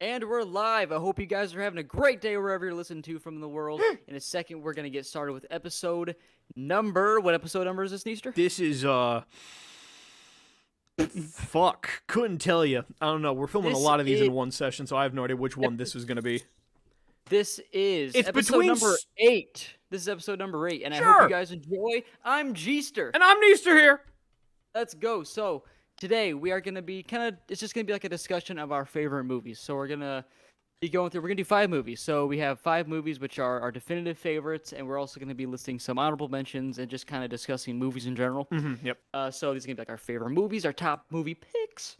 And we're live. I hope you guys are having a great day wherever you're listening to from the world. In a second, we're going to get started with episode number. What episode number is this, Neester? This is, fuck. Couldn't tell you. I don't know. We're filming a lot of these in one session, so I have no idea which one this is going to be. This is It's episode between number 8. This is episode number 8, and I Sure. hope you guys enjoy. I'm Jeester. And I'm Neester here. Let's go. So, today we are going to be it's just going to be like a discussion of our favorite movies. So, we're going to be going through, we're going to do 5 movies. So, we have 5 movies which are our definitive favorites, and we're also going to be listing some honorable mentions and just kind of discussing movies in general. Yep. So, these are going to be like our favorite movies, our top movie picks.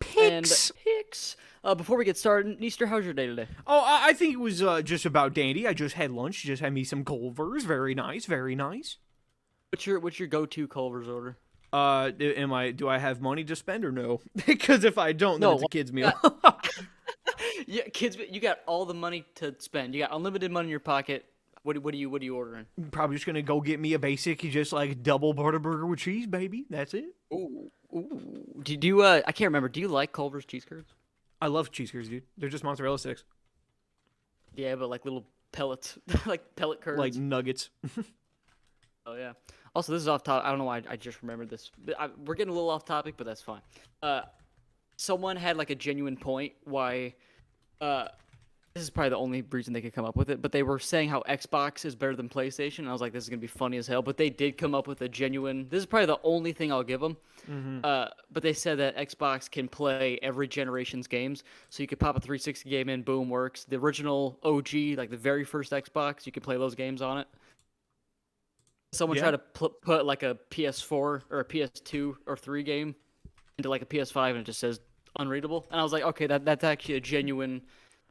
Picks. Before we get started, Neester, how's your day today? Oh, I think it was just about dandy. I just had lunch. Just had me some Culvers. Very nice. Very nice. What's your go-to Culver's order? Do I have money to spend or no? Because if I don't, then No, it's a kid's meal. Yeah, kids, you got all the money to spend. You got unlimited money in your pocket. What are you ordering? Probably just gonna go get me a basic, just like double butter burger with cheese, baby. That's it. Ooh. Do you I can't remember. Do you like Culver's cheese curds? I love cheese curds, dude. They're just mozzarella sticks, Yeah, but like little pellets, like pellet curds. like nuggets. Oh yeah. Also, this is off topic. I don't know why I just remembered this. We're getting a little off topic, but that's fine. Someone had like a genuine point why. This is probably the only reason they could come up with it, but they were saying how Xbox is better than PlayStation. And I was like, this is gonna be funny as hell. But they did come up with a genuine. This is probably the only thing I'll give them. But they said that Xbox can play every generation's games, so you could pop a 360 game in, boom, works. The original OG, like the very first Xbox, you could play those games on it. Someone tried to put like a PS4 or a PS2 or 3 game into like a PS5, and it just says unreadable. And I was like, okay, that's actually a genuine.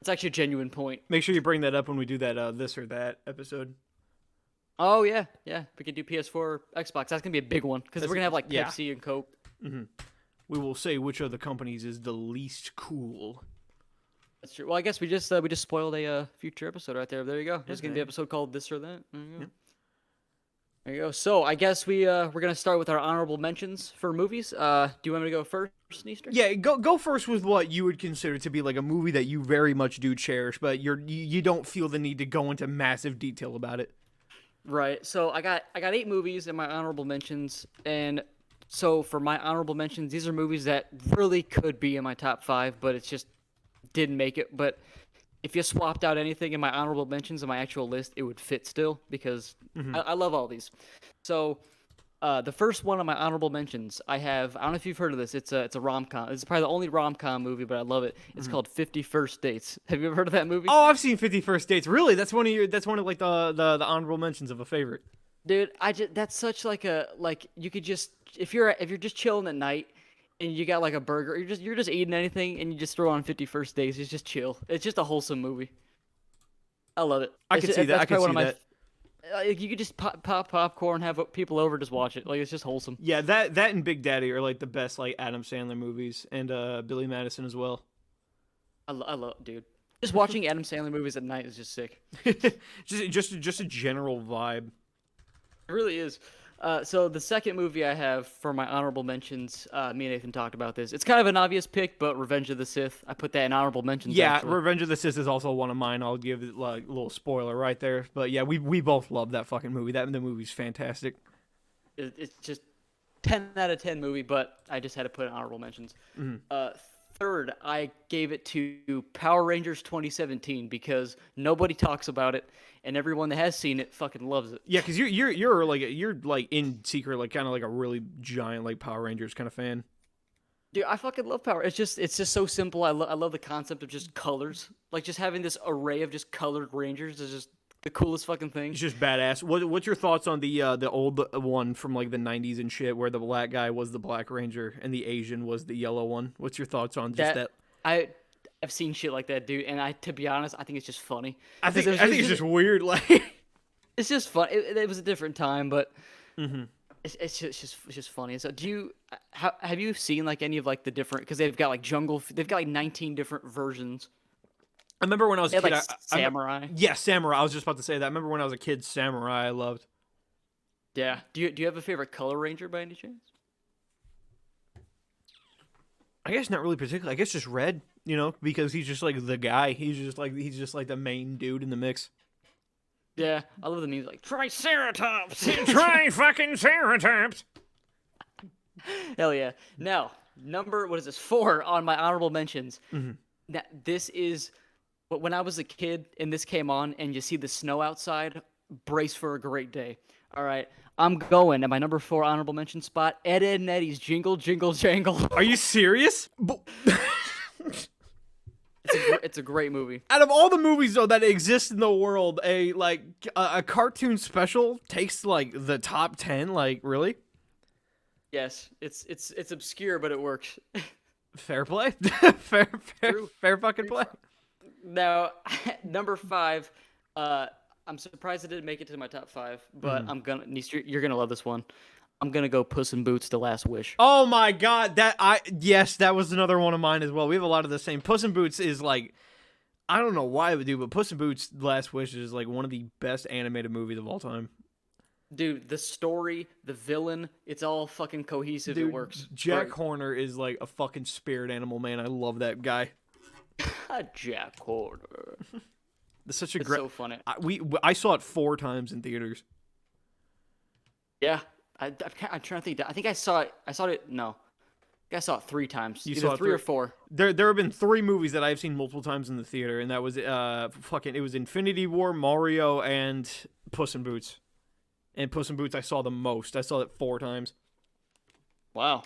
It's actually a genuine point. Make sure you bring that up when we do that this or that episode. Oh yeah. We could do PS4, or Xbox. That's gonna be a big one because we're gonna have like yeah. Pepsi and Coke. We will say which of the companies is the least cool. That's true. Well, I guess we just spoiled a future episode right there. There you go. There's gonna be an episode called This or That. There you go. Yep. There you go. So I guess we're gonna start with our honorable mentions for movies. Do you want me to go first, Neester? Yeah, go first with what you would consider to be like a movie that you very much do cherish, but you don't feel the need to go into massive detail about it. Right. So I got 8 movies in my honorable mentions, and so for my honorable mentions, these are movies that really could be in my top 5, but it just didn't make it. But if you swapped out anything in my honorable mentions in my actual list, it would fit still because I love all these. So the first one of my honorable mentions, I don't know if you've heard of this. It's a rom-com. It's probably the only rom-com movie, but I love it. It's called 50 First Dates. Have you ever heard of that movie? Oh, I've seen 50 First Dates. Really? That's one of like the honorable mentions of a favorite. Dude, that's such like you could just if you're just chilling at night and you got like a burger, you're just eating anything and you just throw on 50 First Dates. It's just chill. It's just a wholesome movie. I love it. I can see that. I can see that. You could just pop popcorn, have people over, just watch it. Like it's just wholesome. Yeah, that and Big Daddy are like the best like Adam Sandler movies, and Billy Madison as well. I love, dude. Just watching Adam Sandler movies at night is just sick. just a general vibe. It really is. So the second movie I have for my honorable mentions, me and Nathan talked about this. It's kind of an obvious pick, but Revenge of the Sith. I put that in honorable mentions. Yeah, actually. Revenge of the Sith is also one of mine. I'll give it like a little spoiler right there. But yeah, we both love that fucking movie. The movie's fantastic. It's just 10 out of 10 movie, but I just had to put in honorable mentions. Third, I gave it to Power Rangers 2017 because nobody talks about it, and everyone that has seen it fucking loves it. Yeah, because you're like in secret like kind of like a really giant like Power Rangers kind of fan. Dude, I fucking love Power. It's just so simple. I love the concept of just colors, like just having this array of just colored Rangers is just the coolest fucking thing. It's just badass. What's your thoughts on the old one from like the 90s and shit, where the black guy was the Black Ranger and the Asian was the yellow one? What's your thoughts on just that? I've seen shit like that, dude, and to be honest, I think it's just funny. I think it's just weird. Like it's just fun. It was a different time, but it's just funny. So have you seen like any of like the different? Because they've got like they've got like 19 different versions. I remember when I was a kid, like Samurai. Yeah, Samurai. I was just about to say that. I remember when I was a kid, Samurai I loved. Yeah. Do you have a favorite color ranger by any chance? I guess not really particularly. I guess just red. you know, because he's just like the guy. He's just like the main dude in the mix. Yeah, I love the music like Triceratops. Try fucking Ceratops. Hell yeah. Now, what is this? 4 on my honorable mentions. Mm-hmm. Now, this is when I was a kid and this came on and you see the snow outside, brace for a great day. All right. I'm going at my number 4 honorable mention spot, Ed, Edd n Eddy's Jingle, Jingle, Jangle. Are you serious? It's a great movie. Out of all the movies though that exist in the world, a cartoon special takes like the top 10. Like, really? Yes, it's obscure, but it works. Fair play. fair fucking play. Now, number 5. I'm surprised it didn't make it to my top 5, but Neester, you're gonna love this one. I'm gonna go Puss in Boots: The Last Wish. Oh my god, yes, that was another one of mine as well. We have a lot of the same. Puss in Boots is like, I don't know why I would do, but Puss in Boots: The Last Wish is like one of the best animated movies of all time. Dude, the story, the villain, it's all fucking cohesive. Dude, it works. Jack Horner is like a fucking spirit animal, man. I love that guy. Jack Horner. That's such a it's great. So funny. I saw it 4 times in theaters. Yeah. I'm trying to think. I think I saw it. No, I saw it 3 times. You Either saw it 3 or 4. There have been 3 movies that I've seen multiple times in the theater, and that was it was Infinity War, Mario, and Puss in Boots. And Puss in Boots I saw the most. I saw it 4 times. Wow.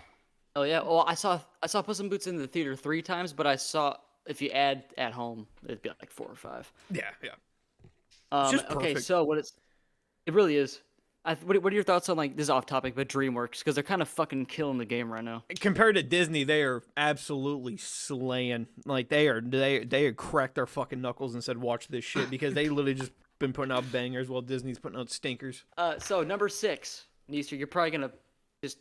Oh yeah. Well, I saw Puss in Boots in the theater 3 times, but I saw, if you add at home, it'd be like 4 or 5. Yeah. It's just okay, perfect. so it really is. What are your thoughts on, like, this is off topic, but DreamWorks, because they're kind of fucking killing the game right now. Compared to Disney, they are absolutely slaying. Like, they cracked their fucking knuckles and said, watch this shit, because they literally just been putting out bangers while Disney's putting out stinkers. So number 6, Neester, you're probably gonna just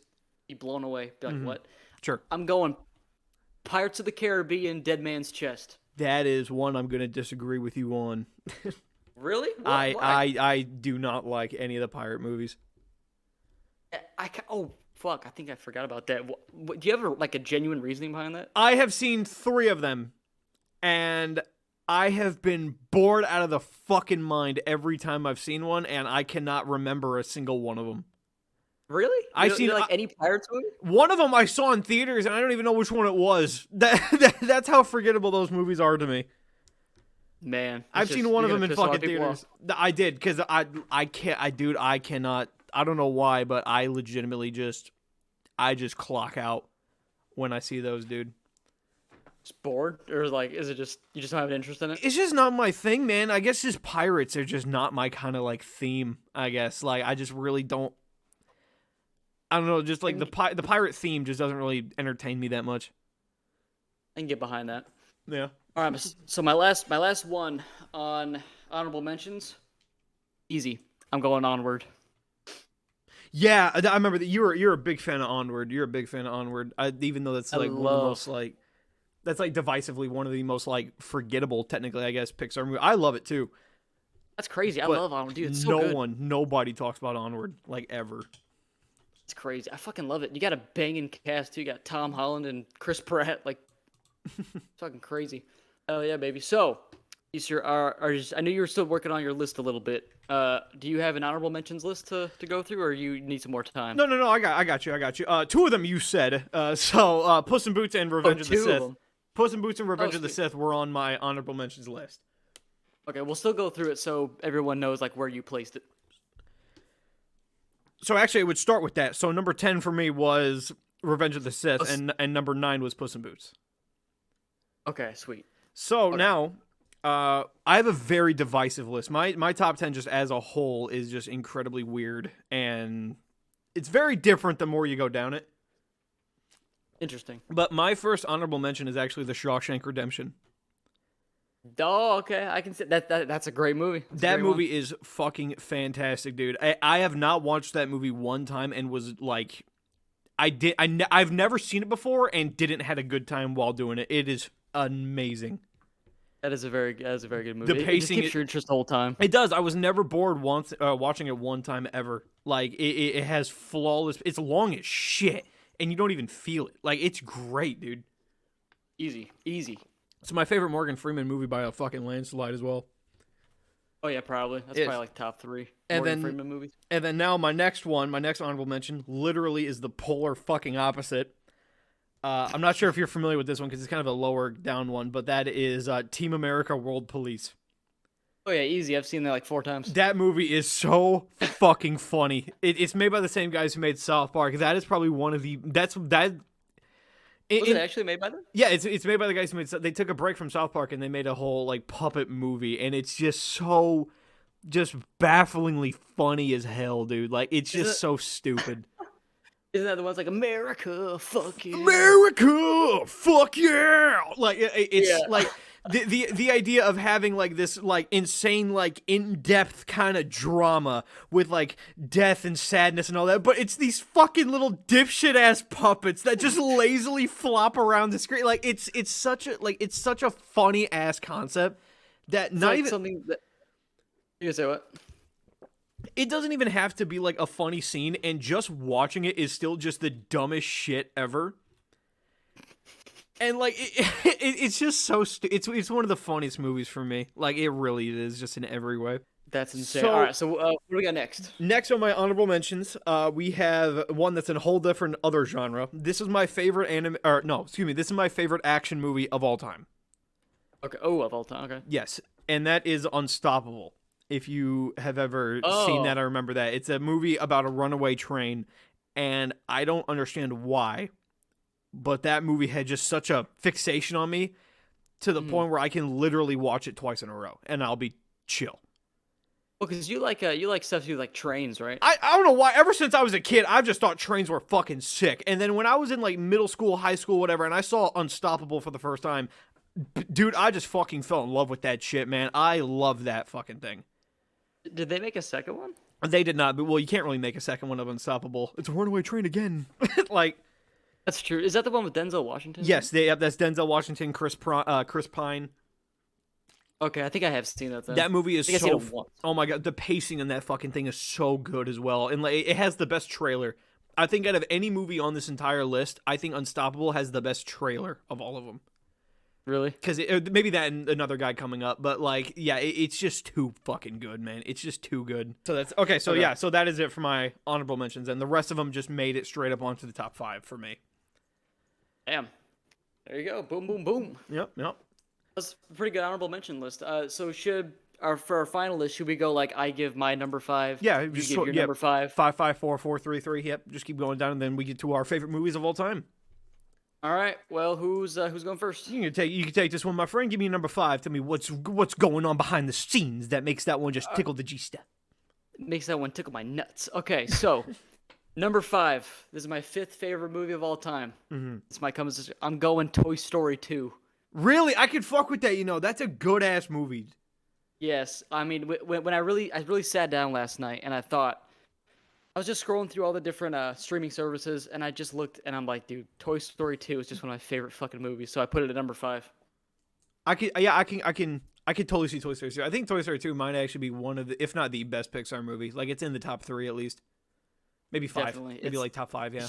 be blown away. Be like, what? Sure. I'm going Pirates of the Caribbean: Dead Man's Chest. That is one I'm gonna disagree with you on. Really? Why? Why? I do not like any of the pirate movies. Oh fuck! I think I forgot about that. Do you have like a genuine reasoning behind that? I have seen 3 of them, and I have been bored out of the fucking mind every time I've seen one, and I cannot remember a single one of them. Really? I've seen like any Pirates movie? One of them I saw in theaters, and I don't even know which one it was. That's how forgettable those movies are to me. Man, I've seen one of them in fucking theaters. I did, because I cannot. I don't know why, but I legitimately just clock out when I see those, dude. Just bored, or like, is it just you just don't have an interest in it? It's just not my thing, man. I guess just pirates are just not my kind of like theme. I guess like I just really don't. I don't know, just like the pirate theme just doesn't really entertain me that much. I can get behind that. Yeah. All right, so my last one on honorable mentions, easy. I'm going Onward. Yeah, I remember that you're a big fan of Onward. You're a big fan of Onward, even though that's like one of the most like that's like divisively one of the most like forgettable, technically, I guess, Pixar movie. I love it too. That's crazy. I love Onward, dude. It's so good. Nobody talks about Onward like ever. It's crazy. I fucking love it. You got a banging cast too. You got Tom Holland and Chris Pratt. Like, fucking crazy. Oh yeah, baby. So, Easter, I knew you were still working on your list a little bit. Do you have an honorable mentions list to go through, or you need some more time? No. I got you. 2 of them you said. So Puss in Boots and Revenge of the Sith. Puss in Boots and Revenge of the Sith were on my honorable mentions list. Okay, we'll still go through it so everyone knows like where you placed it. So actually, it would start with that. So number 10 for me was Revenge of the Sith, and number 9 was Puss in Boots. Okay, sweet. So now, I have a very divisive list. My top 10 just as a whole is just incredibly weird, and it's very different the more you go down it. Interesting. But my first honorable mention is actually The Shawshank Redemption. Oh, okay. I can see that. That's a great movie. That movie is fucking fantastic, dude. I have not watched that movie one time and was like, I've never seen it before and didn't had a good time while doing it. It is amazing. That is a very good movie. The pacing, it just keeps your interest the whole time. It does. I was never bored once watching it one time ever. Like it has flawless. It's long as shit, and you don't even feel it. Like it's great, dude. Easy. It's my favorite Morgan Freeman movie by a fucking landslide as well. Oh yeah, probably. That's probably like top 3 Morgan Freeman movies. And then now my next honorable mention, literally is the polar fucking opposite. I'm not sure if you're familiar with this one because it's kind of a lower down one, but that is Team America: World Police. Oh yeah, easy. I've seen that like 4 times. That movie is so fucking funny. It's made by the same guys who made South Park. That is probably one of the was it actually made by them? Yeah, it's made by the guys who made. They took a break from South Park and they made a whole like puppet movie, and it's just so bafflingly funny as hell, dude. Like it's just so stupid. Isn't that the ones like America, fuck yeah, America, fuck yeah? Like it's like the idea of having like this like insane like in-depth kind of drama with like death and sadness and all that, but it's these fucking little dipshit ass puppets that just lazily flop around the screen. Like it's such a funny ass concept that it's not like even something that you gonna say what? It doesn't even have to be like a funny scene, and just watching it is still just the dumbest shit ever. And like it's just so it's one of the funniest movies for me. Like it really is, just in every way. That's insane. All right, so what do we got next? Next on my honorable mentions, we have one that's in a whole different other genre. This is my favorite this is my favorite action movie of all time. Okay. Oh, of all time. Okay. Yes, and that is Unstoppable. If you have ever seen that, I remember that. It's a movie about a runaway train, and I don't understand why, but that movie had just such a fixation on me to the point where I can literally watch it twice in a row, and I'll be chill. Well, because you like stuff to do like trains, right? I don't know why. Ever since I was a kid, I've just thought trains were fucking sick. And then when I was in like middle school, high school, whatever, and I saw Unstoppable for the first time, dude, I just fucking fell in love with that shit, man. I love that fucking thing. Did they make a second one? They did not, but well, you can't really make a second one of Unstoppable. It's a runaway train again. Like, that's true. Is that the one with Denzel Washington? Yes, that's Denzel Washington, Chris Pine. Okay, I think I have seen that. Then. That movie is so. Oh my god, the pacing in that fucking thing is so good as well, and like, it has the best trailer. I think out of any movie on this entire list, I think Unstoppable has the best trailer of all of them. Really? Because maybe that and another guy coming up, but like, yeah, it's just too fucking good, man. It's just too good. So that's okay. So yeah, so that is it for my honorable mentions, and the rest of them just made it straight up onto the top 5 for me. Damn. There you go. Boom, boom, boom. Yep. That's a pretty good honorable mention list. So for our final list, should we go like I give my number 5? Yeah, you give your number 5. 5, 5, 4, 4, 3, 3. Yep. Just keep going down, and then we get to our favorite movies of all time. All right. Well, who's going first? You can take this one, my friend. Give me your number 5. Tell me what's going on behind the scenes that makes that one just tickle the G-step. Makes that one tickle my nuts. Okay, so number 5. This is my 5th favorite movie of all time. Mm-hmm. I'm going Toy Story 2. Really, I could fuck with that. That's a good ass movie. Yes, I mean when I really sat down last night and I thought. I was just scrolling through all the different streaming services, and I just looked, and I'm like, dude, Toy Story 2 is just one of my favorite fucking movies, so I put it at number 5. I can totally see Toy Story 2. I think Toy Story 2 might actually be one of the, if not the best Pixar movie. Like, it's in the top 3 at least, maybe 5, Definitely. Maybe like top 5. Yeah.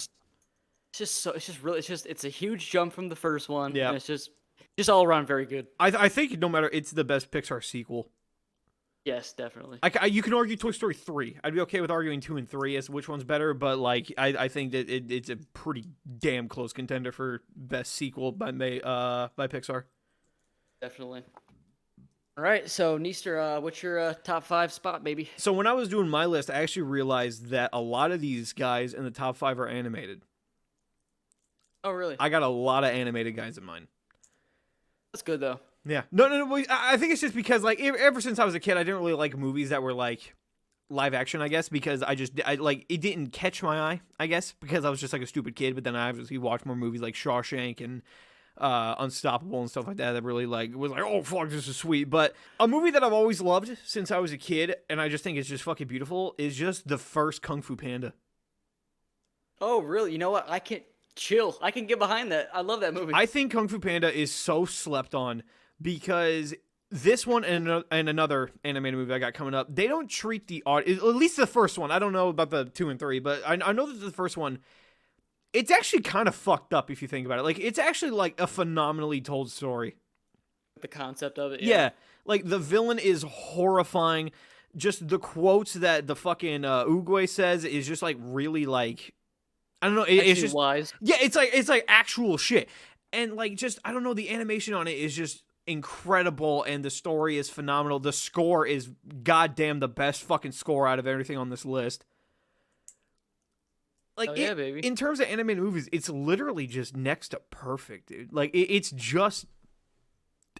It's a huge jump from the first one. Yeah. And it's just all around very good. I think no matter, it's the best Pixar sequel. Yes, definitely. You can argue Toy Story 3. I'd be okay with arguing 2 and 3 as which one's better, but like I think that it's a pretty damn close contender for best sequel by Pixar. Definitely. All right, so Neester, what's your top 5 spot, baby? So when I was doing my list, I actually realized that a lot of these guys in the top 5 are animated. Oh, really? I got a lot of animated guys in mind. That's good though. Yeah. No. I think it's just because, like, ever since I was a kid, I didn't really like movies that were, like, live action, I guess, because it didn't catch my eye, I guess, because I was just, like, a stupid kid, but then I obviously watched more movies like Shawshank and Unstoppable and stuff like that really, like, was like, oh, fuck, this is sweet. But a movie that I've always loved since I was a kid, and I just think it's just fucking beautiful, is just the first Kung Fu Panda. Oh, really? You know what? I can get behind that. I love that movie. I think Kung Fu Panda is so slept on. Because this one and another animated movie I got coming up, they don't treat the audience, at least the first one. I don't know about the 2 and 3, but I know that the first one, it's actually kind of fucked up if you think about it. Like, it's actually like a phenomenally told story. the concept of it. Yeah, like the villain is horrifying. Just the quotes that the fucking Uguay says is just like really like, I don't know. It's just wise. Yeah, it's like actual shit, and like just I don't know. The animation on it is just incredible, and the story is phenomenal. The score is goddamn the best fucking score out of everything on this list. Like, baby. In terms of animated movies, it's literally just next to perfect, dude. Like, it's just,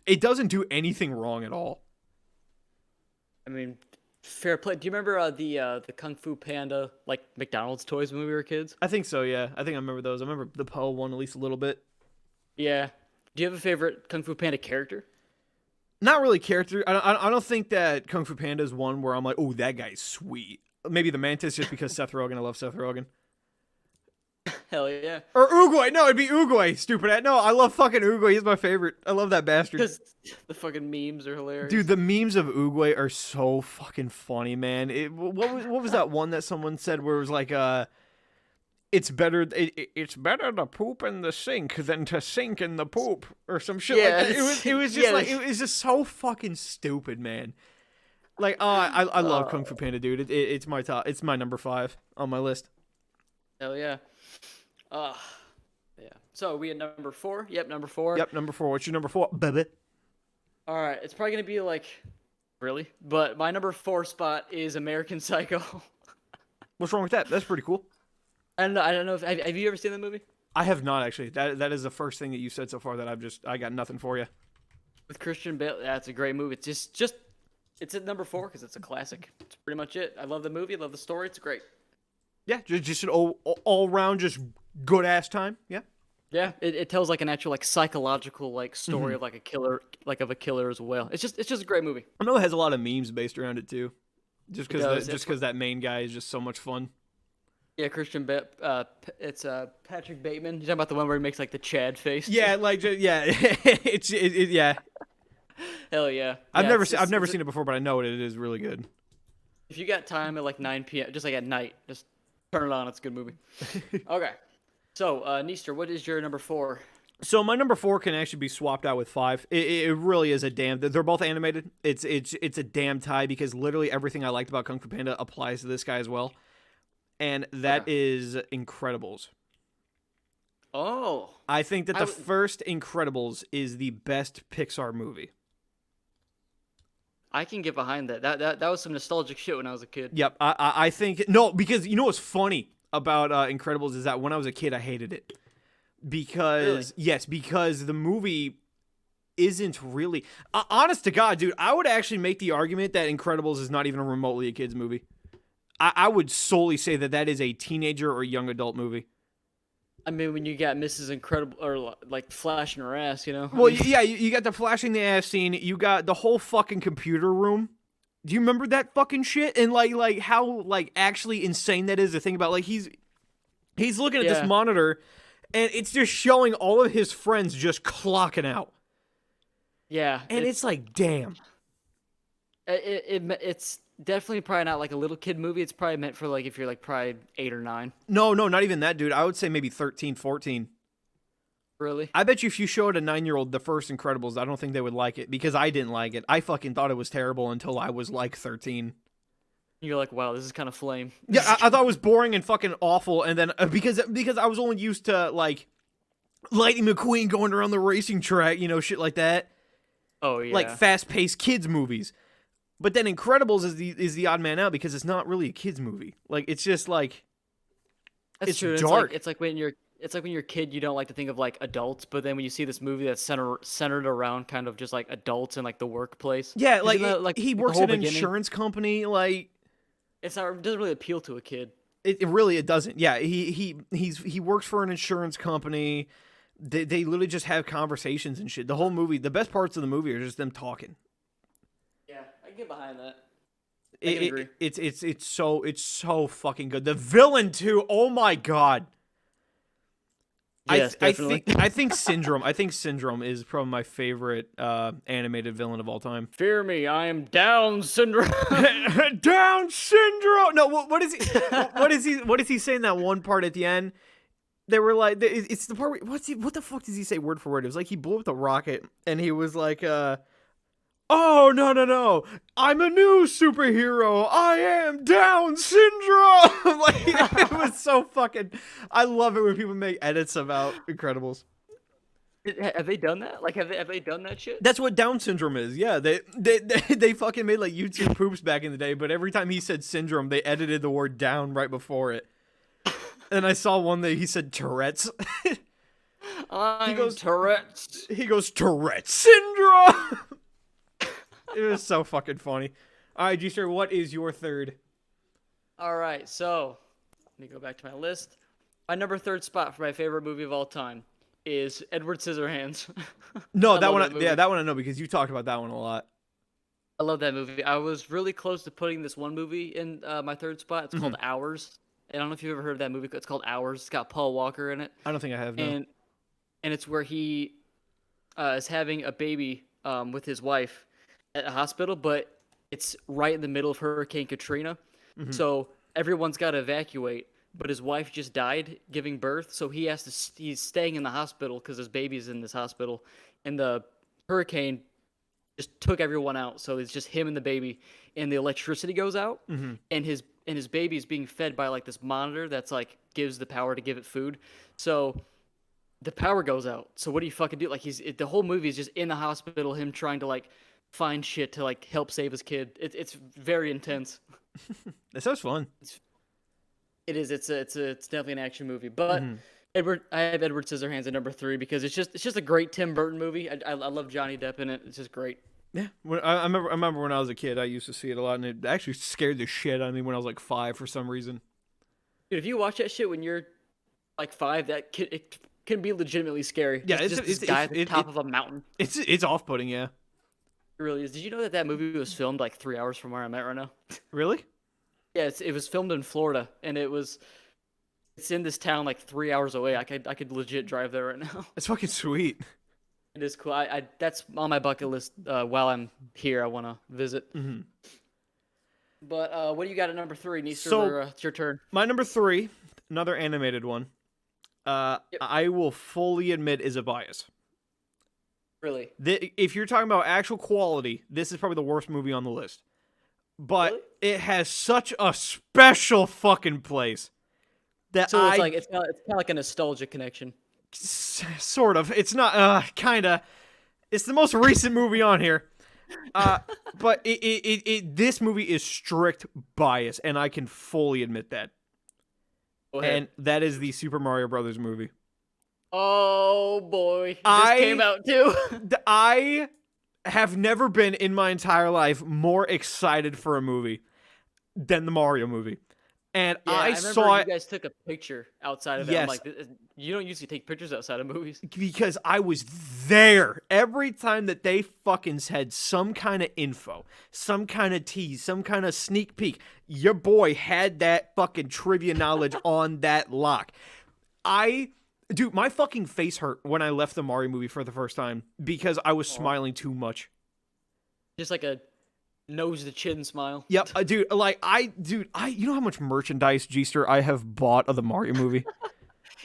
it doesn't do anything wrong at all. I mean, fair play. Do you remember the Kung Fu Panda, like, McDonald's toys when we were kids? I think so, yeah. I think I remember those. I remember the Poe one at least a little bit. Yeah. Do you have a favorite Kung Fu Panda character? Not really character. I don't think that Kung Fu Panda is one where I'm like, oh, that guy's sweet. Maybe the Mantis just because Seth Rogen. I love Seth Rogen. Hell yeah. Or Uguay. No, it'd be Uguay, stupid. No, I love fucking Uguay. He's my favorite. I love that bastard. Because the fucking memes are hilarious. Dude, the memes of Uguay are so fucking funny, man. What was that one that someone said where it was like, it's better to poop in the sink than to sink in the poop or some shit like that. It was just like, it was just so fucking stupid, man. Like, I love Kung Fu Panda, dude. It's my top. It's my number 5 on my list. Hell yeah. Yeah. So we at number 4? Yep, number 4. Yep, number 4. What's your number 4, baby? All right, it's probably gonna be like, really? But my number 4 spot is American Psycho. What's wrong with that? That's pretty cool. I don't know if have you ever seen that movie? I have not actually. That is the first thing that you said so far that I got nothing for you. With Christian Bale, that's a great movie. It's just it's at number 4 because it's a classic. It's pretty much it. I love the movie. I love the story. It's great. Yeah, just an all round just good ass time. Yeah. Yeah, it tells like an actual like psychological like story of like a killer of a killer as well. It's just a great movie. I know it has a lot of memes based around it too. Just because that main guy is just so much fun. Yeah, Christian Bale. It's Patrick Bateman. You talking about the one where he makes like the Chad face? Yeah, like yeah, yeah. Hell yeah. I've never seen it before, but I know it is really good. If you got time at like 9 p.m., just like at night, just turn it on. It's a good movie. Okay. So, Neester, what is your number 4? So my number 4 can actually be swapped out with 5. It really is a damn. They're both animated. It's a damn tie because literally everything I liked about Kung Fu Panda applies to this guy as well, and that is Incredibles. Oh. I think that the first Incredibles is the best Pixar movie. I can get behind that. That was some nostalgic shit when I was a kid. Yep. I think no, because you know what's funny about Incredibles is that when I was a kid I hated it. Because because the movie isn't really honest to God, dude. I would actually make the argument that Incredibles is not even remotely a kids movie. I would solely say that is a teenager or young adult movie. I mean, when you got Mrs. Incredible or like flashing her ass, you know. Well, yeah, you got the flashing the ass scene. You got the whole fucking computer room. Do you remember that fucking shit? And like how like actually insane that is to think about. Like he's looking at this monitor. And it's just showing all of his friends just clocking out. Yeah. And it's like, damn. It's definitely probably not like a little kid movie. It's probably meant for like if you're like probably 8 or 9. No, not even that, dude. I would say maybe 13, 14. Really? I bet you if you showed a 9-year-old the first Incredibles, I don't think they would like it because I didn't like it. I fucking thought it was terrible until I was like 13. You're like, wow, this is kind of flame. Yeah, I thought it was boring and fucking awful, and then because I was only used to like Lightning McQueen going around the racing track, you know, shit like that. Oh yeah, like fast-paced kids movies. But then Incredibles is the odd man out because it's not really a kids movie. Like it's just like that's it's true. dark. It's like when you're a kid, you don't like to think of like adults, but then when you see this movie that's centered around kind of just like adults in like the workplace. Yeah, like he works at an insurance company, like. It doesn't really appeal to a kid. It really doesn't. Yeah, he works for an insurance company. They literally just have conversations and shit. The whole movie, the best parts of the movie are just them talking. Yeah, I can get behind that. It's so fucking good. The villain too. Oh my god. Yes, definitely. I think Syndrome. I think Syndrome is probably my favorite animated villain of all time. Fear me, I am Down syndrome. Down syndrome. No, what is he? What is he saying that one part at the end? they were like, it's the part where, what the fuck does he say word for word? It was like he blew up the rocket and he was like, oh, no, I'm a new superhero. I am Down syndrome. Like, it was so fucking, I love it when people make edits about Incredibles. Have they done that? Like, have they done that shit? That's what Down syndrome is. Yeah, they fucking made like YouTube poops back in the day, but every time he said syndrome, they edited the word down right before it. And I saw one that he said Tourette's. He goes Tourette's. He goes Tourette's syndrome. It was so fucking funny. All right, Jeester, what is your third? All right, so let me go back to my list. My number 3 spot for my favorite movie of all time is Edward Scissorhands. No, that one, that one I know because you talked about that one a lot. I love that movie. I was really close to putting this one movie in my 3rd spot. It's called Hours. I don't know if you've ever heard of that movie. It's called Hours. It's got Paul Walker in it. I don't think I have. No. And it's where he is having a baby with his wife at a hospital, but it's right in the middle of Hurricane Katrina. Mm-hmm. So everyone's got to evacuate, but his wife just died giving birth. So he's staying in the hospital because his baby's in this hospital, and the hurricane just took everyone out. So it's just him and the baby, and the electricity goes out, and his baby's being fed by like this monitor that's like gives the power to give it food. So the power goes out. So what do you fucking do? Like the whole movie is just in the hospital, him trying to like find shit to like help save his kid. It's very intense. That sounds fun. It is. It's definitely an action movie. But I have Edward Scissorhands at number 3 because it's just a great Tim Burton movie. I love Johnny Depp in it. It's just great. Yeah, I remember when I was a kid, I used to see it a lot, and it actually scared the shit out of me when I was like 5 for some reason. Dude, if you watch that shit when you're like 5, it can be legitimately scary. Yeah, it's just this guy at the top of a mountain. It's off-putting, yeah. It really is. Did you know that movie was filmed like 3 hours from where I'm at right now? Really? Yeah, it was filmed in Florida, and it's in this town like 3 hours away. I could legit drive there right now. It's fucking sweet. It is cool. That's on my bucket list. While I'm here, I want to visit. Mm-hmm. But what do you got at number 3, Neester? So, it's your turn. My number 3, another animated one. Yep. I will fully admit is a bias. Really? If you're talking about actual quality, this is probably the worst movie on the list. But really? It has such a special fucking place that so it's kind of like a nostalgia connection. Sort of. It's not. Kinda. It's the most recent movie on here. But this movie is strict bias, and I can fully admit that. Go ahead. And that is the Super Mario Brothers movie. Oh boy, this came out too. I have never been in my entire life more excited for a movie than the Mario movie. And yeah, I saw it. You guys took a picture outside of it. Yes. I'm like, you don't usually take pictures outside of movies. Because I was there. Every time that they fucking had some kind of info, some kind of tease, some kind of sneak peek, your boy had that fucking trivia knowledge on that lock. Dude, my fucking face hurt when I left the Mario movie for the first time because I was smiling too much. Just like a nose to chin smile. Yep, dude. You know how much merchandise, Jeester, I have bought of the Mario movie?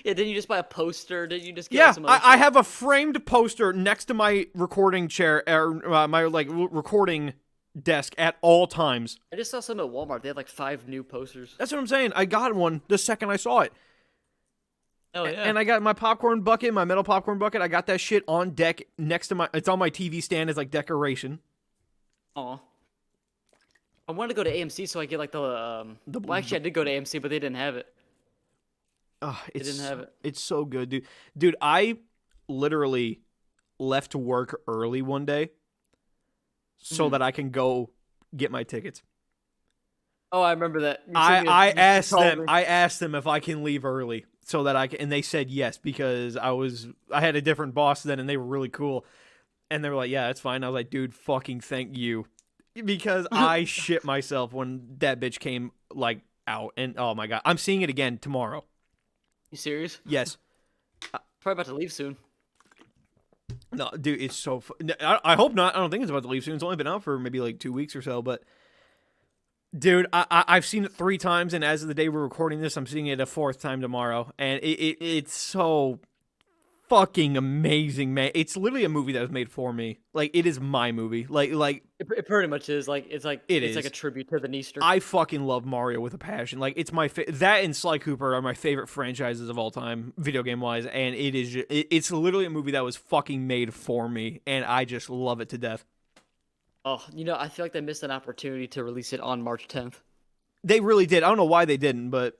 Yeah, didn't you just buy a poster? Didn't you just get some I have a framed poster next to my recording chair, or my recording desk at all times. I just saw some at Walmart. They had like 5 new posters. That's what I'm saying. I got one the second I saw it. Oh, yeah. And I got my popcorn bucket, my metal popcorn bucket. I got that shit on deck next to it's on my TV stand as like decoration. Aw. I wanted to go to AMC so I get like well, actually I did go to AMC, but they didn't have it. They didn't have it. It's so good, dude. Dude, I literally left work early one day so that I can go get my tickets. Oh, I remember that. I asked them if I can leave early so that I can, and they said yes because I had a different boss then and they were really cool. And they were like, yeah, it's fine. I was like, dude, fucking thank you. Because I shit myself when that bitch came like out, and oh my god, I'm seeing it again tomorrow. You serious? Yes. Probably about to leave soon. No, dude, it's so. I hope not. I don't think it's about to leave soon. It's only been out for maybe like 2 weeks or so, but Dude, I've seen it 3 times, and as of the day we're recording this, I'm seeing it a 4th time tomorrow, and it's so fucking amazing, man. It's literally a movie that was made for me. Like, it is my movie. Like It pretty much is. Like it's is. like a tribute to the Neester. I fucking love Mario with a passion. Like, it's my that and Sly Cooper are my favorite franchises of all time, video game wise, and it's literally a movie that was fucking made for me, and I just love it to death. Oh, I feel like they missed an opportunity to release it on March 10th. They really did. I don't know why they didn't, but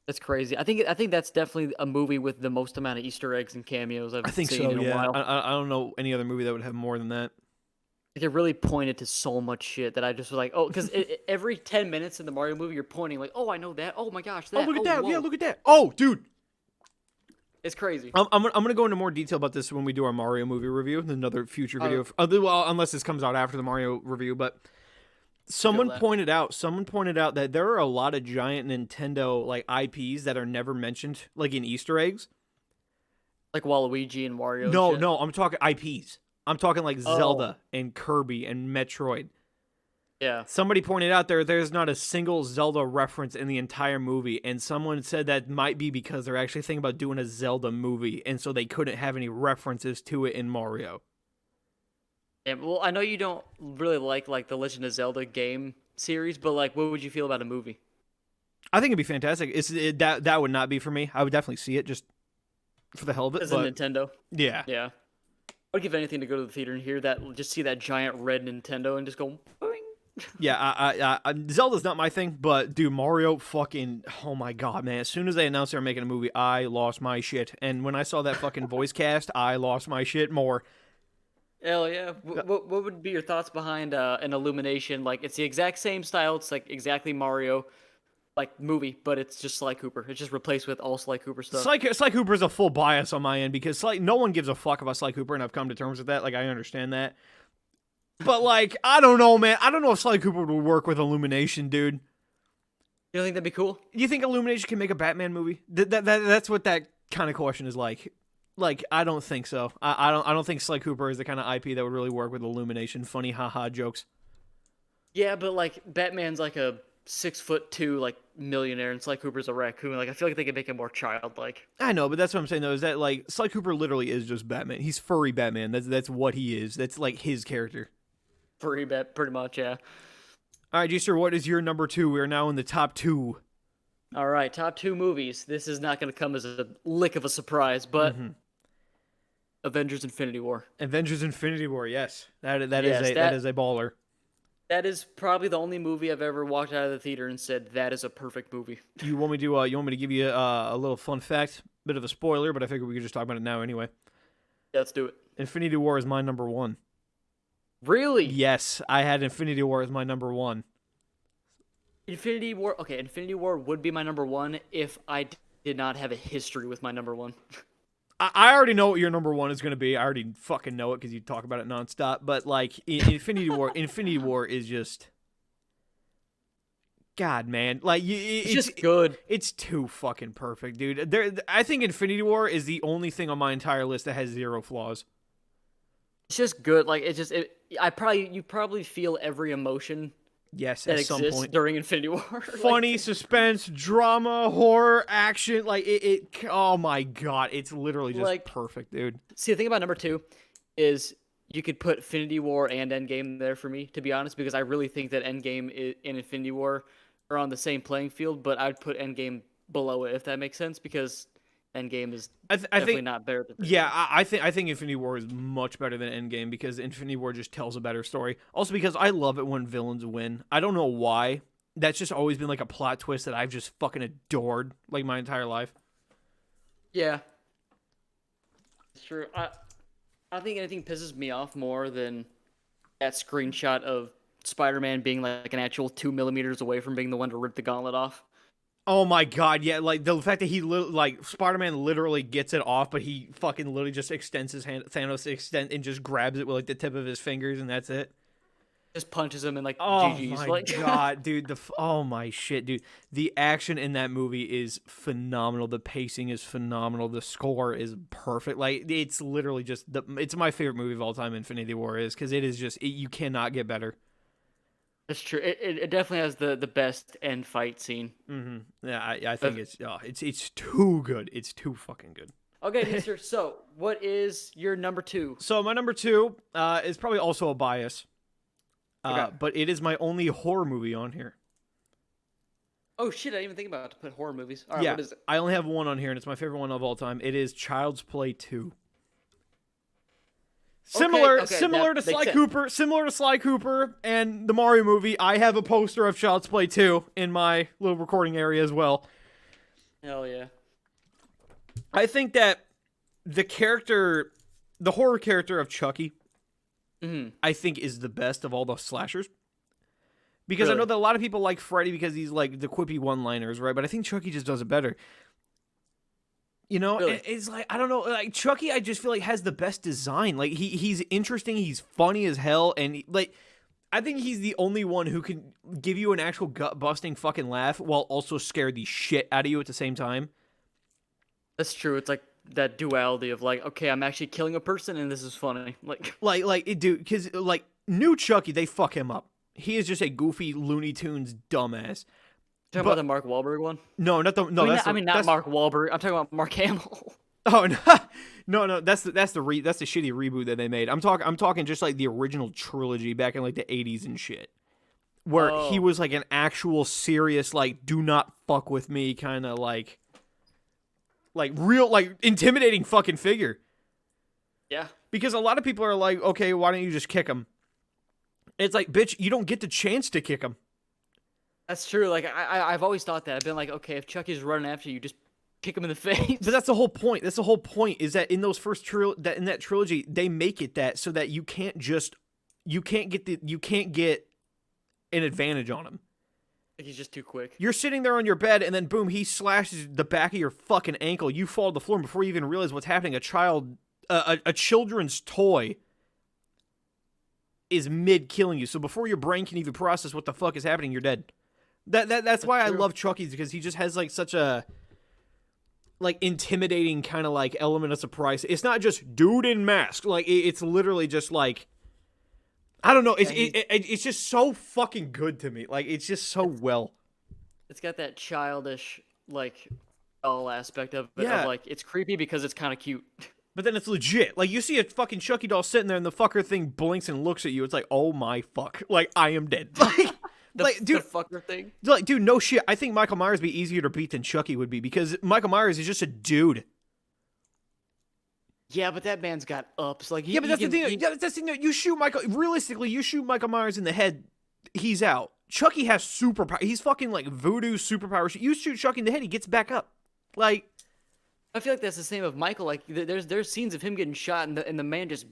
That's crazy. I think that's definitely a movie with the most amount of Easter eggs and cameos I've seen so. in a Yeah, while. I don't know any other movie that would have more than that. Like, it really pointed to so much shit that I just was like, oh, because every 10 minutes in the Mario movie, you're pointing like, oh, I know that. Oh my gosh, that. Oh, look at that. Whoa. Yeah, look at that. Oh, dude. It's crazy. I'm gonna go into more detail about this when we do our Mario movie review, another future video. Well, unless this comes out after the Mario review, but someone pointed out that there are a lot of giant Nintendo like IPs that are never mentioned, like in Easter eggs. Like Waluigi and Wario. No, I'm talking IPs. I'm talking like Zelda and Kirby and Metroid. Yeah. Somebody pointed out there's not a single Zelda reference in the entire movie, and someone said that might be because they're actually thinking about doing a Zelda movie, and so they couldn't have any references to it in Mario. Yeah, well, I know you don't really like the Legend of Zelda game series, but like, what would you feel about a movie? I think it'd be fantastic. That would not be for me. I would definitely see it just for the hell of it. As a Nintendo. Yeah. Yeah. I'd give anything to go to the theater and just see that giant red Nintendo and just go. Boing. Yeah, Zelda's not my thing, but dude, Mario fucking, oh my god, man. As soon as they announced they were making a movie, I lost my shit. And when I saw that fucking voice cast, I lost my shit more. Hell yeah. What would be your thoughts behind an Illumination? Like, it's the exact same style. It's like exactly Mario, like, movie, but it's just Sly Cooper. It's just replaced with all Sly Cooper stuff. Sly Cooper's a full bias on my end because no one gives a fuck about Sly Cooper, and I've come to terms with that. Like, I understand that. But, like, I don't know, man. I don't know if Sly Cooper would work with Illumination, dude. You don't think that'd be cool? You think Illumination can make a Batman movie? That's what that kind of question is like. Like, I don't think so. I don't think Sly Cooper is the kind of IP that would really work with Illumination. Funny haha jokes. Yeah, but like Batman's like a 6'2" like millionaire, and Sly Cooper's a raccoon. Like, I feel like they could make it more childlike. I know, but that's what I'm saying though. Is that like Sly Cooper literally is just Batman? He's furry Batman. That's what he is. That's like his character. Pretty much, yeah. All right, Jeester, what is your number 2? We are now in the top 2. All right, top 2 movies. This is not going to come as a lick of a surprise, but Avengers: Infinity War. Avengers: Infinity War. Yes, that is a baller. That is probably the only movie I've ever walked out of the theater and said that is a perfect movie. You want me to give you a little fun fact, bit of a spoiler, but I figured we could just talk about it now anyway. Yeah, let's do it. Infinity War is my number 1. Really? Yes, I had Infinity War as my number 1. Infinity War. Okay, Infinity War would be my number 1 if I did not have a history with my number 1. I already know what your number 1 is going to be. I already fucking know it because you talk about it nonstop. But like Infinity War is just, God, man, like it's just good. It's too fucking perfect, dude. I think Infinity War is the only thing on my entire list that has 0 flaws. It's just good. Like, you probably feel every emotion. Yes, that at some exists point during Infinity War. Funny, suspense, drama, horror, action. Like it. Oh my god, it's literally just like, perfect, dude. See, the thing about number 2 is you could put Infinity War and Endgame there for me, to be honest, because I really think that Endgame and Infinity War are on the same playing field. But I'd put Endgame below it, if that makes sense, because Endgame is definitely not better than Infinity War. I think Infinity War is much better than Endgame because Infinity War just tells a better story. Also because I love it when villains win. I don't know why. That's just always been like a plot twist that I've just fucking adored like my entire life. Yeah. It's true. I don't think anything pisses me off more than that screenshot of Spider-Man being like an actual 2 millimeters away from being the one to rip the gauntlet off. Oh my god, yeah, like the fact that Spider-Man literally gets it off, but he fucking literally just extends his hand, and just grabs it with like the tip of his fingers, and that's it. Just punches him and like GG's. Oh my god, dude, oh my shit, dude. The action in that movie is phenomenal. The pacing is phenomenal. The score is perfect. Like, it's literally just it's my favorite movie of all time. Infinity War is because it is just you cannot get better. That's true. It definitely has the best end fight scene. Yeah, I think it's too good. It's too fucking good. Okay, Neester. So, what is your number 2? So my number 2 is probably also a bias, Okay. but it is my only horror movie on here. Oh shit! I didn't even think about it to put horror movies. All right, Yeah, what is it? I only have one on here, and it's my favorite one of all time. It is Child's Play 2. Similar to Sly Cooper, and the Mario movie. I have a poster of Child's Play 2 in my little recording area as well. Hell yeah! I think that the horror character of Chucky, I think is the best of all the slashers. Because Really? I know that a lot of people like Freddy because he's like the quippy one-liners, right? But I think Chucky just does it better. You know, Really? it's like, I don't know, like Chucky, I just feel like has the best design. Like he's interesting, he's funny as hell, and like I think he's the only one who can give you an actual gut-busting fucking laugh while also scare the shit out of you at the same time. That's true. It's like that duality of like, okay, I'm actually killing a person, and this is funny. Dude, because like new Chucky, they fuck him up. He is just a goofy Looney Tunes dumbass. Talking about the Mark Wahlberg one? No, not the no. Not Mark Wahlberg. I'm talking about Mark Hamill. Oh no, that's the shitty reboot that they made. I'm talking just like the original trilogy back in like the 80s and shit, where he was like an actual serious like do not fuck with me kind of like real like intimidating fucking figure. Yeah. Because a lot of people are like, okay, why don't you just kick him? It's like, bitch, you don't get the chance to kick him. That's true. Like I've always thought that. I've been like, okay, if Chucky's running after you, just kick him in the face. But that's the whole point. That's the whole point is that in those first in that trilogy, they make it that so that you can't get an advantage on him. Like he's just too quick. You're sitting there on your bed, and then boom, he slashes the back of your fucking ankle. You fall to the floor, and before you even realize what's happening, a children's toy is mid killing you. So before your brain can even process what the fuck is happening, you're dead. That's why I love Chucky's, because he just has like such a like intimidating kind of like element of surprise. It's not just dude in mask. Like it's literally just like, I don't know. It's just so fucking good to me. Like it's just so well. It's got that childish like doll aspect of it. Yeah. Of, like it's creepy because it's kind of cute. But then it's legit. Like you see a fucking Chucky doll sitting there, and the fucker thing blinks and looks at you. It's like, oh my fuck. Like I am dead. Like the fucker thing. Like, dude, no shit. I think Michael Myers would be easier to beat than Chucky would be, because Michael Myers is just a dude. Yeah, but that man's got ups. Like, That's the thing. That's the thing. You shoot Michael. Realistically, you shoot Michael Myers in the head, he's out. Chucky has superpower. He's fucking like voodoo superpower. You shoot Chucky in the head, he gets back up. Like, I feel like that's the same of Michael. Like, there's scenes of him getting shot, and the man just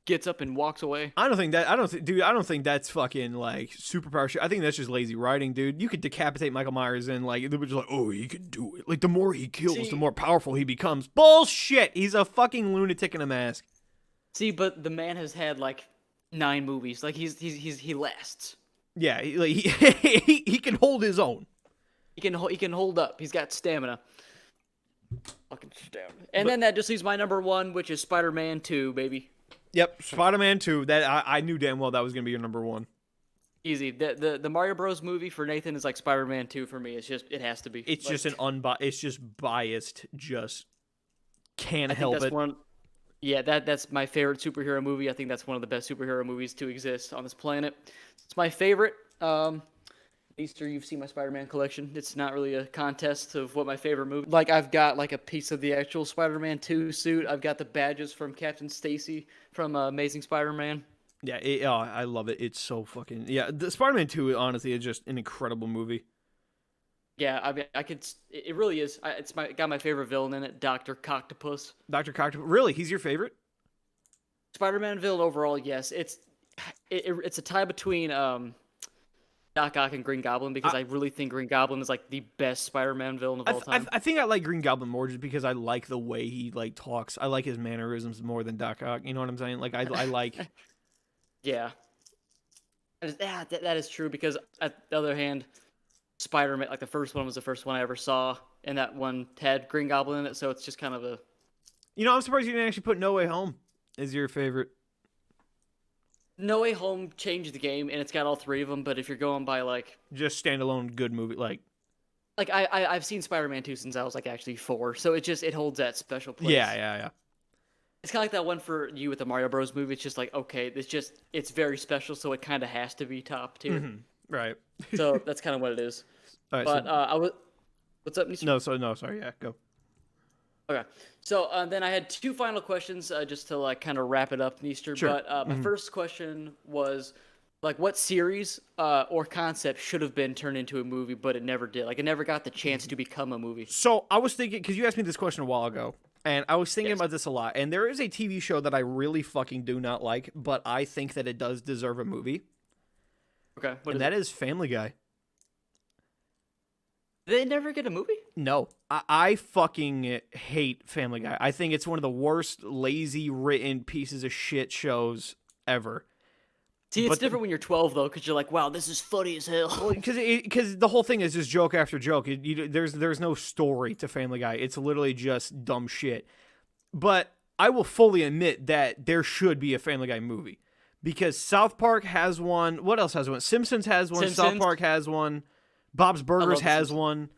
gets up and walks away. I don't think that's fucking like superpower shit. I think that's just lazy writing, dude. You could decapitate Michael Myers and like they were just like, oh, he can do it. Like the more he kills, the more powerful he becomes. Bullshit. He's a fucking lunatic in a mask. See, but the man has had like 9 movies. Like he lasts. Yeah, he can hold his own. He can hold up. He's got stamina. Fucking stamina. And then that just leaves my number 1, which is Spider-Man 2, baby. Yep, Spider-Man 2. That I knew damn well that was gonna be your number 1. Easy. The Mario Bros movie for Nathan is like Spider-Man 2 for me. It's just it has to be. It's like, just it's just biased. Just can't help it. Yeah, that's my favorite superhero movie. I think that's one of the best superhero movies to exist on this planet. It's my favorite. Easter, you've seen my Spider-Man collection. It's not really a contest of what my favorite movie. Like I've got like a piece of the actual Spider-Man 2 suit. I've got the badges from Captain Stacy from Amazing Spider-Man. Yeah, I love it. It's so fucking The Spider-Man 2 honestly is just an incredible movie. Yeah, I mean, it really is. It's got my favorite villain in it, Dr. Coctopus. Dr. Coctopus. Really? He's your favorite? Spider-Man villain overall, yes. It's a tie between Doc Ock and Green Goblin, because I really think Green Goblin is like the best Spider-Man villain of all time. I think I like Green Goblin more just because I like the way he like talks. I like his mannerisms more than Doc Ock. You know what I'm saying? Like I like. Yeah. That is true, because at the other hand, Spider-Man, like the first one was the first one I ever saw, and that one had Green Goblin in it, so it's just kind of a. You know, I'm surprised you didn't actually put No Way Home as your favorite. No Way Home changed the game, and it's got all three of them. But if you're going by Just standalone good movie, like I've seen Spider-Man 2 since I was like actually 4, so it holds that special place. yeah. It's kind of like that one for you with the Mario Bros. Movie. It's just like, okay, it's very special, so it kind of has to be top tier. Right. So that's kind of what it is. All right, But what's up, Neester? No, sorry, yeah, go. Okay. So then I had two final questions just to like kind of wrap it up, Neester. Sure. But my first question was like, what series or concept should have been turned into a movie, but it never did? Like, it never got the chance to become a movie. So I was thinking, because you asked me this question a while ago, and I was thinking about this a lot. And there is a TV show that I really fucking do not like, but I think that it does deserve a movie. Okay. And that is Family Guy. Did they never get a movie? No, I fucking hate Family Guy. I think it's one of the worst, lazy written pieces of shit shows ever. See, it's different when you're 12 though, because you're like, "Wow, this is funny as hell." Well, because the whole thing is just joke after joke. There's no story to Family Guy. It's literally just dumb shit. But I will fully admit that there should be a Family Guy movie, because South Park has one. What else has one? Simpsons has one. Simpsons. South Park has one. Bob's Burgers has one.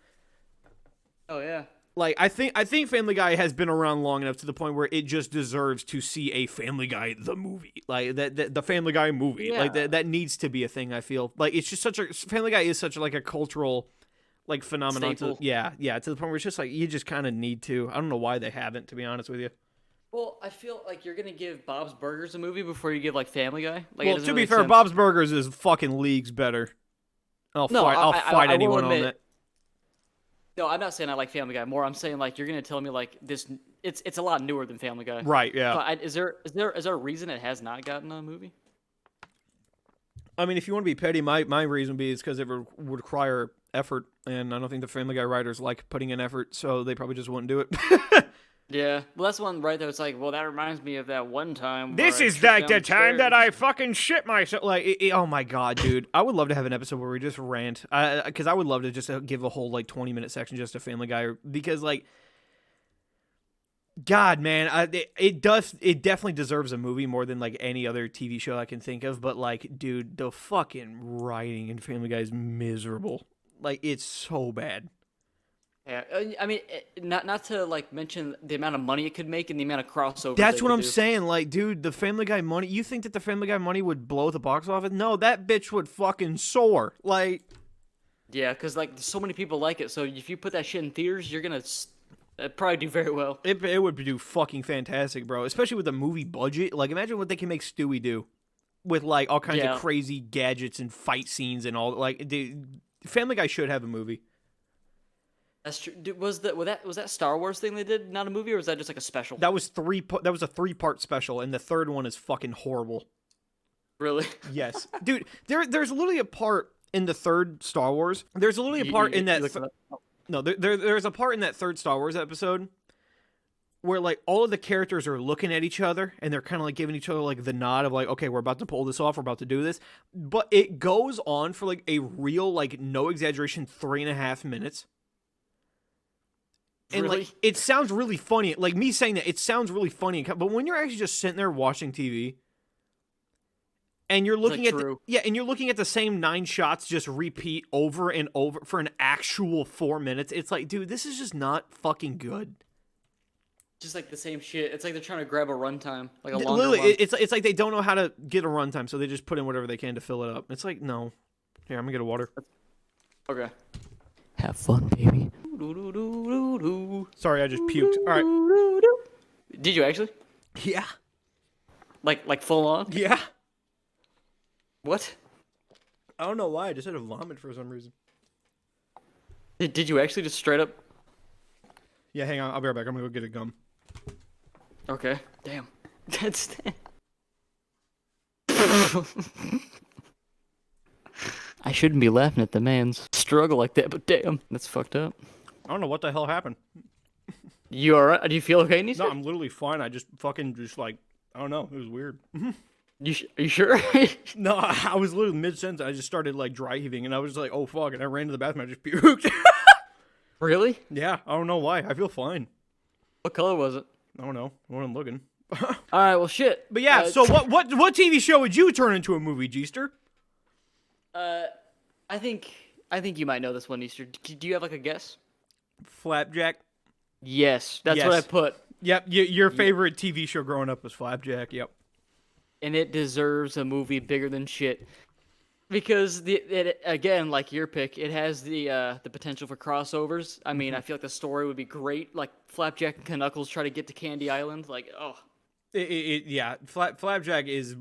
Oh yeah. Like I think Family Guy has been around long enough to the point where it just deserves to see a Family Guy the movie, like the Family Guy movie, Yeah. like that needs to be a thing. I feel like it's just Family Guy is such like a cultural like phenomenon. To the point where it's just like you just kind of need to. I don't know why they haven't, to be honest with you. Well, I feel like you're gonna give Bob's Burgers a movie before you give like Family Guy. Like, Well, to be fair, Bob's Burgers is fucking leagues better. I'll fight anyone on that. No, I'm not saying I like Family Guy more. I'm saying like you're gonna tell me like this. It's a lot newer than Family Guy. Right? Yeah. But is there a reason it has not gotten a movie? I mean, if you want to be petty, my reason would be is because it would require effort, and I don't think the Family Guy writers like putting in effort, so they probably just wouldn't do it. Yeah, well, that's one right there. It's like, well, that reminds me of that one time. This is like the time that I fucking shit myself. Like, oh my god, dude! I would love to have an episode where we just rant, because I would love to just give a whole like 20-minute section just to Family Guy, because like, God, man, it definitely deserves a movie more than like any other TV show I can think of. But like, dude, the fucking writing in Family Guy is miserable. Like, it's so bad. Yeah, I mean, not to like mention the amount of money it could make and the amount of crossover. That's what I'm saying. Like, dude, the Family Guy money. You think that the Family Guy money would blow the box office? No, that bitch would fucking soar. Like, yeah, because like so many people like it. So if you put that shit in theaters, you're gonna probably do very well. It would do fucking fantastic, bro. Especially with the movie budget. Like, imagine what they can make Stewie do with like all kinds of crazy gadgets and fight scenes and all. Like, dude, Family Guy should have a movie. That's true. Was that Star Wars thing they did not a movie, or was that just like a special? That was a 3-part special, and the third one is fucking horrible. Really? Yes, dude. There's literally a part in the third Star Wars. There's literally a part in that. There's a part in that third Star Wars episode where like all of the characters are looking at each other and they're kind of like giving each other like the nod of like, okay, we're about to pull this off, we're about to do this. But it goes on for like a real, like, no exaggeration, 3.5 minutes. And really? like, it sounds really funny. Like, me saying that, it sounds really funny. But when you're actually just sitting there watching TV, and you're looking and you're looking at the same 9 shots just repeat over and over for an actual 4 minutes, it's like, dude, this is just not fucking good. Just like the same shit. It's like they're trying to grab a runtime, like a longer Literally, one. it's like they don't know how to get a runtime, so they just put in whatever they can to fill it up. It's like, no. Here, I'm gonna get a water. Okay. Have fun, baby. Sorry, I just puked. All right. Did you actually? Yeah. Like full on? Yeah. What? I don't know why. I just had a vomit for some reason. Did you actually just straight up? Yeah, hang on. I'll be right back. I'm gonna go get a gum. Okay. Damn. That's. I shouldn't be laughing at the man's struggle like that, but damn, that's fucked up. I don't know what the hell happened. You alright? Do you feel okay, Neester? No, I'm literally fine. I just fucking like, I don't know. It was weird. Are you sure? No, I was literally mid-sentence. I just started like dry heaving, and I was just like, oh fuck, and I ran to the bathroom. I just puked. Really? Yeah, I don't know why. I feel fine. What color was it? I don't know. I wasn't looking. All right, well, shit. But yeah, so what TV show would you turn into a movie, Jeester? I think you might know this one, Neester. Do you have like a guess? Flapjack. Yes, that's what I put. Yep, your favorite TV show growing up was Flapjack. Yep. And it deserves a movie bigger than shit. Because it again, like your pick, it has the potential for crossovers. I mean, I feel like the story would be great. Like Flapjack and Knuckles try to get to Candy Island. Like, oh, Flapjack is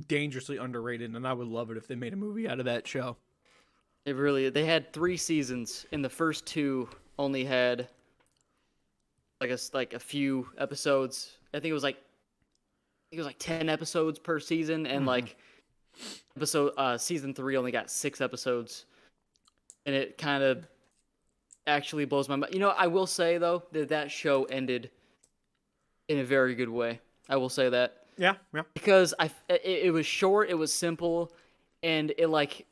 dangerously underrated, and I would love it if they made a movie out of that show. it really. They had 3 seasons, and the first 2 only had like a few episodes. I think it was like 10 episodes per season, and like. Season 3 only got 6 episodes, and it kind of actually blows my mind. You know, I will say though that show ended in a very good way. I will say that. Yeah. Because it was short, it was simple, and it like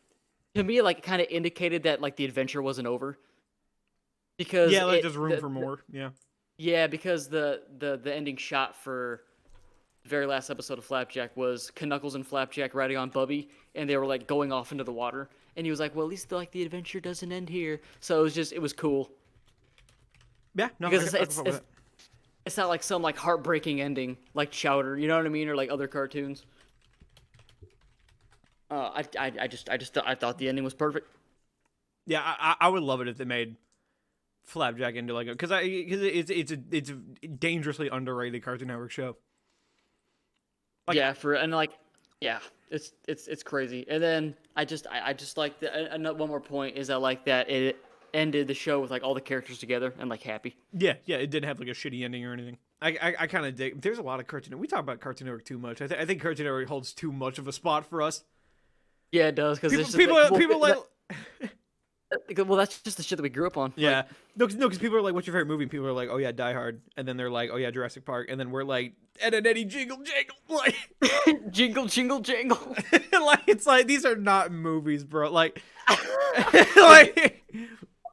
to me like kind of indicated that like the adventure wasn't over. Because there's room for more. Yeah, because the ending shot for the very last episode of Flapjack was Knuckles and Flapjack riding on Bubby, and they were like going off into the water. And he was like, "Well, at least like the adventure doesn't end here." So it was cool. Yeah, no, because it's not like some like heartbreaking ending like Chowder, you know what I mean, or like other cartoons. I thought the ending was perfect. Yeah, I would love it if they made Flapjack into like because it's a dangerously underrated Cartoon Network show. Like, it's crazy. And then I just like one more point is I like that it ended the show with like all the characters together and like happy. Yeah, it didn't have like a shitty ending or anything. I kind of dig. There's a lot of Cartoon. We talk about Cartoon Network too much. I think Cartoon Network holds too much of a spot for us. Yeah, it does because people like. Well, that's just the shit that we grew up on. Yeah. Like, no, because people are like, "What's your favorite movie?" And people are like, "Oh yeah, Die Hard," and then they're like, "Oh yeah, Jurassic Park," and then we're like, "Ed and Eddie, Jingle Jangle," like, jingle jingle jangle. Like it's like these are not movies, bro. Like, like.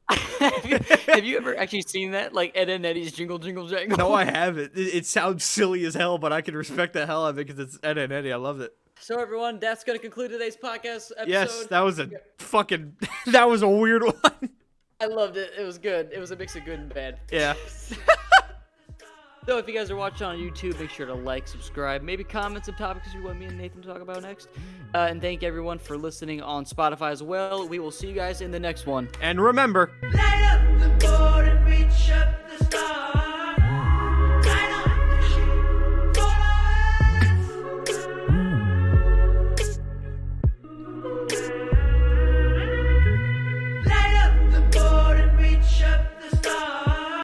Have you ever actually seen that? Like Ed and Eddie's Jingle Jingle Jangle? No, I haven't. It sounds silly as hell, but I can respect the hell out of it because it's Ed and Eddie. I love it. So everyone, that's going to conclude today's podcast episode. Yes, that was that was a weird one. I loved it. It was good. It was a mix of good and bad. Yeah. So if you guys are watching on YouTube, make sure to like, subscribe, maybe comment some topics you want me and Nathan to talk about next. And thank everyone for listening on Spotify as well. We will see you guys in the next one. And remember, light up the board and reach up the stars.